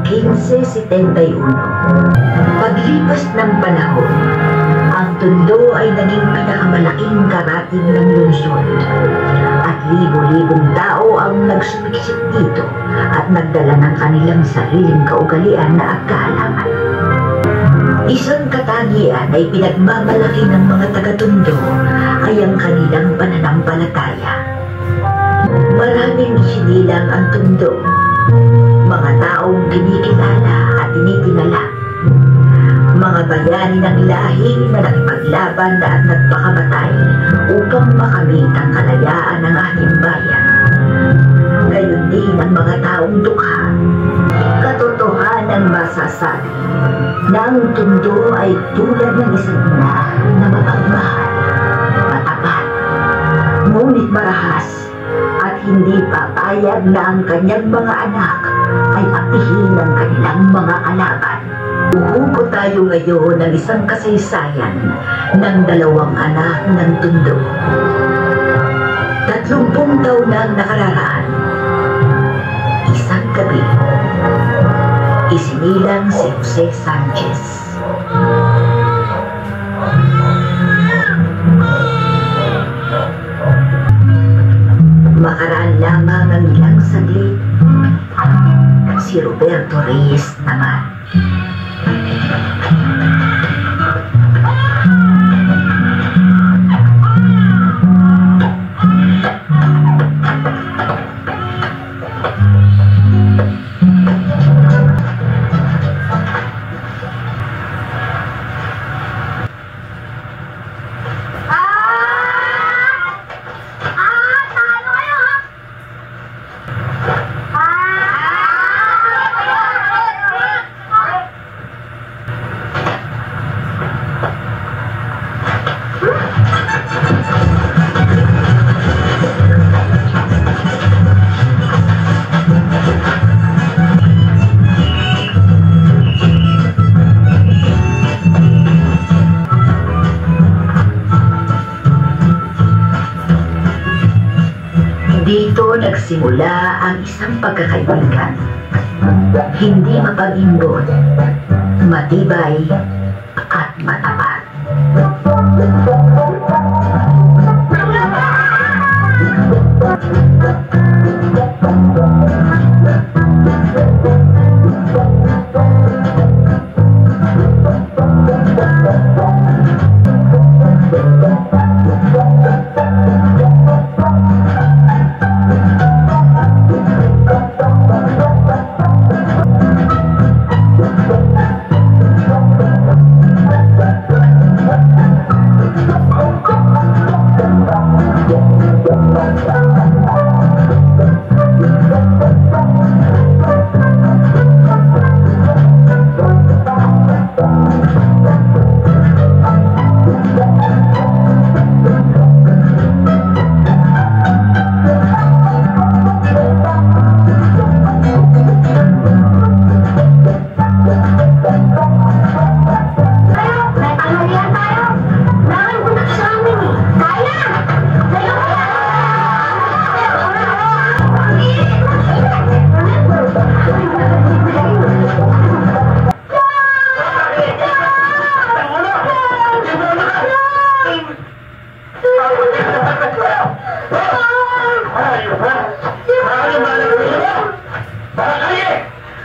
1571. Paglipas ng panahon, ang Tondo ay naging pinakamalaking karating ng lungsod at libo-libong tao ang nagsumiksik dito at nagdala ng kanilang sariling kaugalian na agkahalaman. Isang katangian ay pinagmamalaki ng mga taga-Tondo ay ang kanilang pananampalataya. Maraming isinilang ang Tondo, mga taong kinikilala at tinitingala, mga bayani ng lahi na nakipaglaban at nagpakamatay upang makamit ang kalayaan ng ating bayan. Gayon din ang mga taong dukha. Katotohanan masasabi na ang Tondo ay tulad ng isang ina na mapagmahal, matapat, ngunit marahas at hindi papayag na ang kanyang mga anak ay apihin ang kanilang mga kalaban. Uhugot tayo ngayon ng isang kasaysayan ng dalawang anak ng Tondo. 30 taon na ang nakararaan. Isang gabi, isinilang si Jose Sanchez. Makaraan lamang ang ilang saglit, si Roberto Reyes naman. Dito nagsimula ang isang pagkakaibigan. Hindi mapag-imbot, matibay at matapat.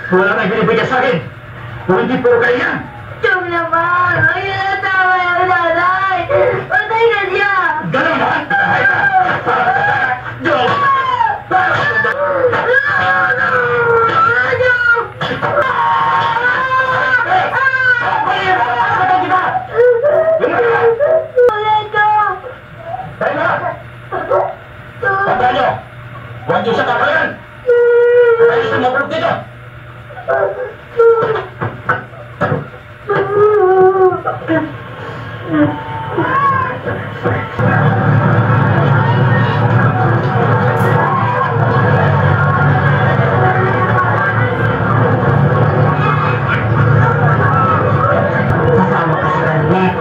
Wala nang binibigay sa akin. Kung hindi puro kayo yan. Chum naman! Ay, natawa yung nanay! Patay na siya! Ganun ba? Ay, Diyos! Tandaan nyo! Huwag nyo siya kakalan! Tayo siya mabulog dito! Kasama ka sa Ranet.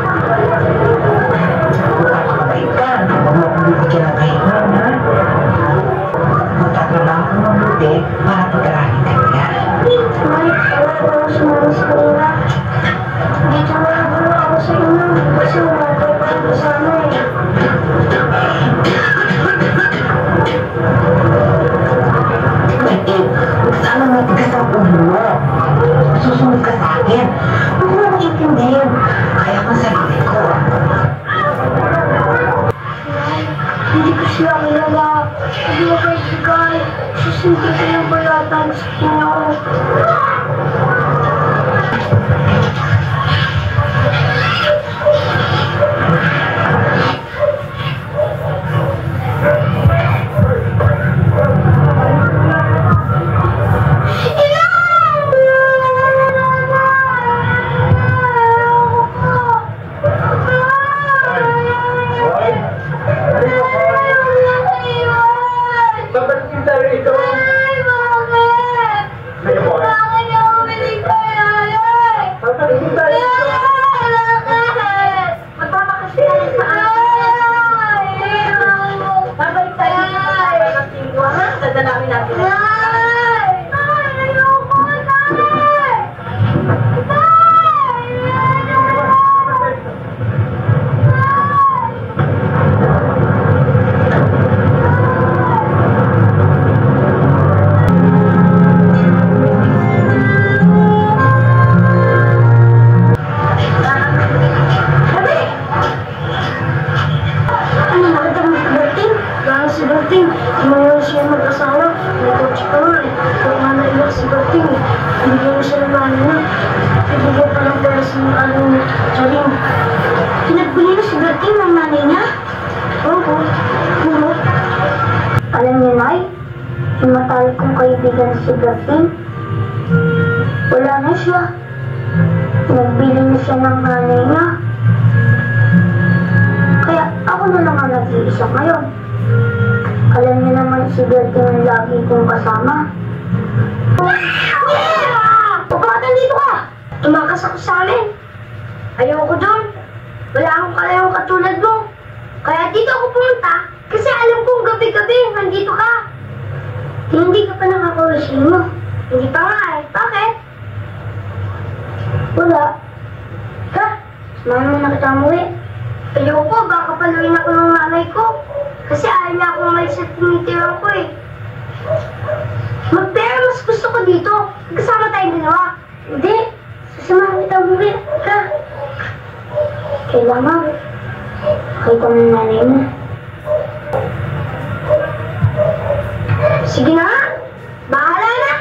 Magpapakabait ka. Huwag mo akong bibigyan ng kahinan, ha? Magtatrabaho ko mabuti para pag-aralin ka niya. ako sumama sa kanila. Dito na ako sa inyo kasi wala tayo pa kasama eh. Sana matigas ang ulo mo. Susunod ka sa akin. Huwag mo nang intindihin. Kaya kong sarili ko. Hindi ko siya kilala. Hindi ko kayo sigay. Susunod ko yung bayatan sa inyo. Alam niyo, Nay, yung matalik kong kaibigan si Berting, wala na siya. Nagbili na siya ng nanay niya. Kaya ako na lang ang nag-iisa ngayon. Alam niyo naman si Berting ang lagi kong kasama. Pagkakatan dito ka! Tumakas ako sa amin. Ayoko doon. Wala akong kalayong katulad mo. Kaya dito ako pumunta kasi alam kong gabi-gabi nandito ka. Hindi ka pa nakakawasin mo. Hindi pa nga eh. Bakit? Wala. Ha? Samahan mo na kita umuwi. Ayoko, baka paluin ako ng nanay ko. Kasi ayaw niya akong umalis sa tinitiran ko eh. Pero mas gusto ko dito. Kasama tayong dalawa. Hindi. Sasamahan kita umuwi. Ha? Kailangan. Nakita mo ng nanay mo. Sige na! Bahala na!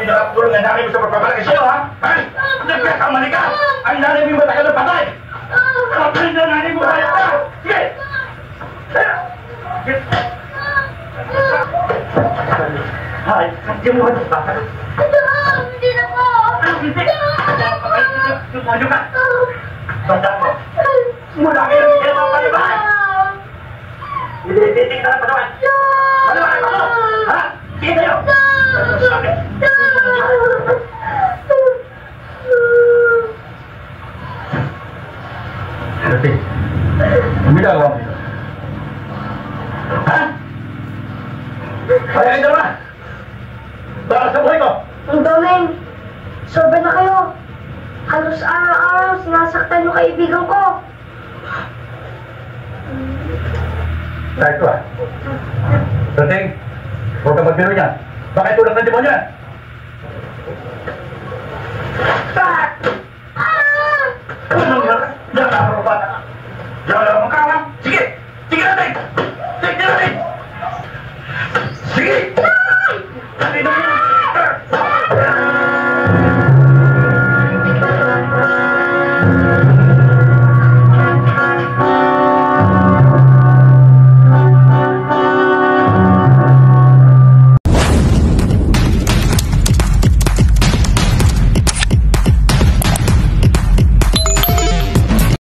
Pinakapulong ang nanay mo sa pagpamalaki sa'yo, ha? Ay! Nagkakamali ka! Ang nanay mo yung matagal ng patay! Kapag na nanay mo kaya ka! Sige! Ay, hindi mo ba bata? Hindi na po! Hindi! Tumonyo ka! Banda mo! Mula kayo ng kaya mga palibahan! Ilibitik na lang panawan! Panawan mo! Ha? Sige tayo! Sakit! Kaya kayo dalawa! Para sa buhay ko! Ang daming, sobra na kayo. Halos araw-araw sinasaktan yung kaibigan ko. Kahit ko Dating, huwag kang magbiro niya. Baka itulak ng demonyo yan!